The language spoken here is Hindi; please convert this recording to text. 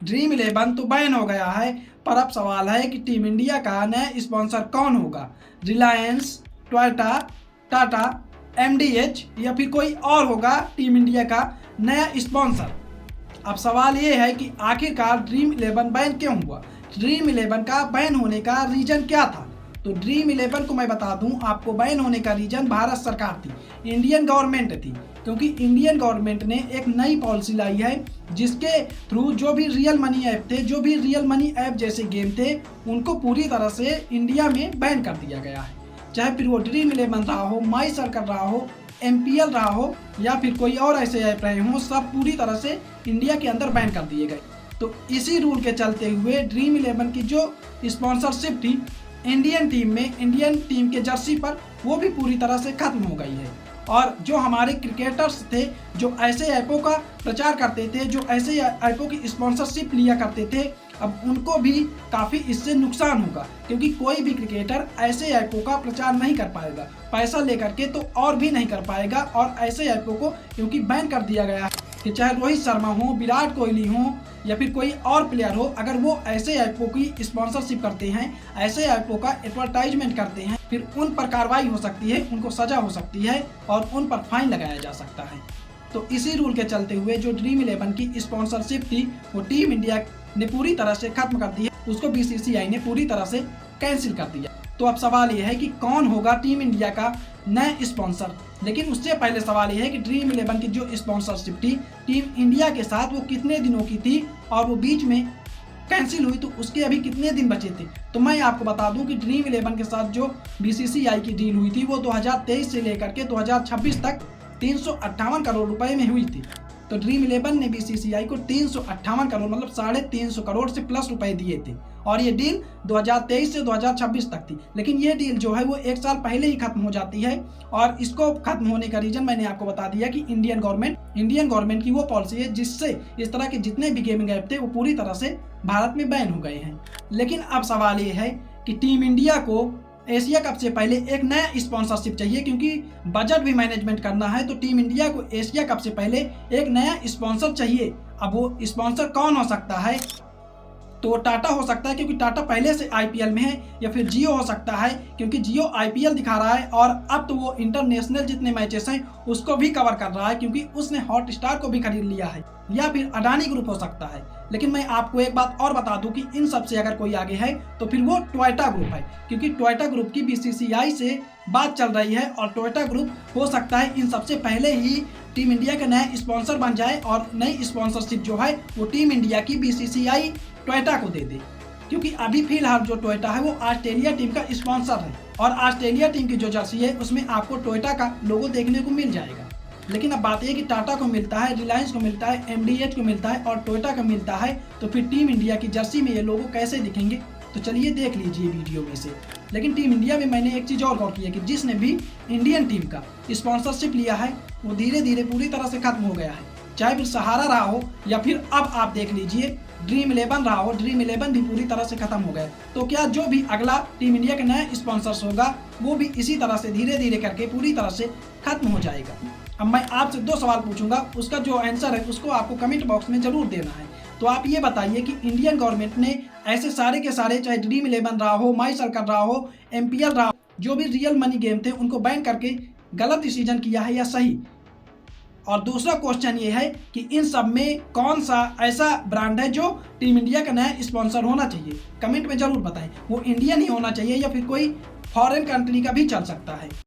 ड्रीम इलेवन तो बैन हो गया है, पर अब सवाल है कि टीम इंडिया का नया स्पॉन्सर कौन होगा। रिलायंस, टोयोटा, टाटा, एमडीएच या फिर कोई और होगा टीम इंडिया का नया स्पॉन्सर। अब सवाल ये है कि आखिरकार ड्रीम इलेवन बैन क्यों हुआ, ड्रीम इलेवन का बैन होने का रीजन क्या था। तो ड्रीम इलेवन को मैं बता दूं, आपको बैन होने का रीजन भारत सरकार थी, इंडियन गवर्नमेंट थी। क्योंकि इंडियन गवर्नमेंट ने एक नई पॉलिसी लाई है जिसके थ्रू जो भी रियल मनी ऐप थे, जो भी रियल मनी ऐप जैसे गेम थे, उनको पूरी तरह से इंडिया में बैन कर दिया गया है। चाहे फिर वो ड्रीम इलेवन रहा हो, माई सर्कल रहा हो, एमपीएल रहा हो या फिर कोई और ऐसे ऐप रहे हों, सब पूरी तरह से इंडिया के अंदर बैन कर दिए गए। तो इसी रूल के चलते हुए ड्रीम इलेवन की जो स्पॉन्सरशिप थी इंडियन टीम में, इंडियन टीम के जर्सी पर, वो भी पूरी तरह से खत्म हो गई है। और जो हमारे क्रिकेटर्स थे, जो ऐसे ऐपों का प्रचार करते थे, जो ऐसे ऐपों की स्पॉन्सरशिप लिया करते थे, अब उनको भी काफ़ी इससे नुकसान होगा। क्योंकि कोई भी क्रिकेटर ऐसे ऐपों का प्रचार नहीं कर पाएगा, पैसा लेकर के तो और भी नहीं कर पाएगा। और ऐसे ऐपों को क्योंकि बैन कर दिया गया है कि चाहे रोहित शर्मा हो, विराट कोहली हो या फिर कोई और प्लेयर हो, अगर वो ऐसे ऐपों की स्पॉन्सरशिप करते हैं, ऐसे ऐपों का एडवर्टाइजमेंट करते हैं, फिर उन पर कार्रवाई हो सकती है, उनको सजा हो सकती है और उन पर फाइन लगाया जा सकता है। तो इसी रूल के चलते हुए जो ड्रीम इलेवन की स्पॉन्सरशिप थी वो टीम इंडिया ने पूरी तरह से खत्म कर दी है, उसको बीसीसीआई ने पूरी तरह से कैंसिल कर दिया। तो अब सवाल यह है कि कौन होगा टीम इंडिया का नया स्पॉन्सर। लेकिन उससे पहले सवाल यह है कि ड्रीम इलेवन की जो स्पॉन्सरशिप थी टीम इंडिया के साथ, वो कितने दिनों की थी और वो बीच में कैंसिल हुई, तो उसके अभी कितने दिन बचे थे। तो मैं आपको बता दूं कि ड्रीम इलेवन के साथ जो बीसीसीआई की डील हुई थी वो 2023 से लेकर के 2026 तक 358 करोड़ रुपए में हुई थी। तो ड्रीम इलेवन ने बीसीसीआई को 358 करोड़ मतलब 350 करोड़ से प्लस रुपए दिए थे और ये डील 2023 से 2026 तक थी। लेकिन ये डील जो है वो एक साल पहले ही खत्म हो जाती है और इसको खत्म होने का रीजन मैंने आपको बता दिया कि इंडियन गवर्नमेंट की वो पॉलिसी है जिससे इस तरह के जितने भी गेमिंग ऐप थे वो पूरी तरह से भारत में बैन हो गए हैं। लेकिन अब सवाल ये है कि टीम इंडिया को एशिया कप से पहले एक नया स्पॉन्सरशिप चाहिए, क्योंकि बजट भी मैनेजमेंट करना है। तो टीम इंडिया को एशिया कप से पहले एक नया स्पॉन्सर चाहिए। अब वो स्पॉन्सर कौन हो सकता है, तो टाटा हो सकता है क्योंकि टाटा पहले से आईपीएल में है, या फिर जियो हो सकता है क्योंकि जियो आईपीएल दिखा रहा है और अब तो वो इंटरनेशनल जितने मैचेस हैं उसको भी कवर कर रहा है क्योंकि उसने हॉटस्टार को भी खरीद लिया है, या फिर अडानी ग्रुप हो सकता है। लेकिन मैं आपको एक बात और बता दूं कि इन सब से अगर कोई आगे है तो फिर वो टोयोटा ग्रुप है, क्योंकि टोयोटा ग्रुप की बीसीसीआई से बात चल रही है और टोयोटा ग्रुप हो सकता है इन सबसे पहले ही टीम इंडिया का नया स्पॉन्सर बन जाए और नई स्पॉन्सरशिप जो है वो टीम इंडिया की बीसीसीआई टोयोटा को दे दे। क्योंकि अभी फिलहाल जो टोयोटा है वो ऑस्ट्रेलिया टीम का स्पॉन्सर है और ऑस्ट्रेलिया टीम की जो जर्सी है उसमें आपको टोयोटा का लोगो देखने को मिल जाएगा। लेकिन अब बात यह कि टाटा को मिलता है, रिलायंस को मिलता है, एमडीएच को मिलता है और टोयोटा को मिलता है, तो फिर टीम इंडिया की जर्सी में ये लोगो कैसे दिखेंगे। तो चलिए देख लीजिए वीडियो में से। लेकिन टीम इंडिया में मैंने एक चीज़ और गौर की है कि जिसने भी इंडियन टीम का स्पॉन्सरशिप लिया है वो धीरे धीरे पूरी तरह से खत्म हो गया है। चाहे फिर सहारा रहा हो या फिर अब आप देख लीजिए ड्रीम इलेवन रहा हो, ड्रीम इलेवन भी पूरी तरह से खत्म हो गया। तो क्या जो भी अगला टीम इंडिया का नया स्पॉन्सर्स होगा वो भी इसी तरह से धीरे धीरे करके पूरी तरह से खत्म हो जाएगा। अब मैं आपसे 2 सवाल पूछूंगा, उसका जो आंसर है उसको आपको कमेंट बॉक्स में जरूर देना है। तो आप ये बताइए कि इंडियन गवर्नमेंट ने ऐसे सारे के सारे, चाहे ड्रीम इलेवन रहा हो, माई सर्कल रहा हो, एमपीएल रहा हो, जो भी रियल मनी गेम थे उनको बैन करके गलत डिसीजन किया है या सही। और दूसरा क्वेश्चन ये है कि इन सब में कौन सा ऐसा ब्रांड है जो टीम इंडिया का नया स्पॉन्सर होना चाहिए, कमेंट में जरूर बताएं। वो इंडियन ही होना चाहिए या फिर कोई फॉरेन कंट्री का भी चल सकता है।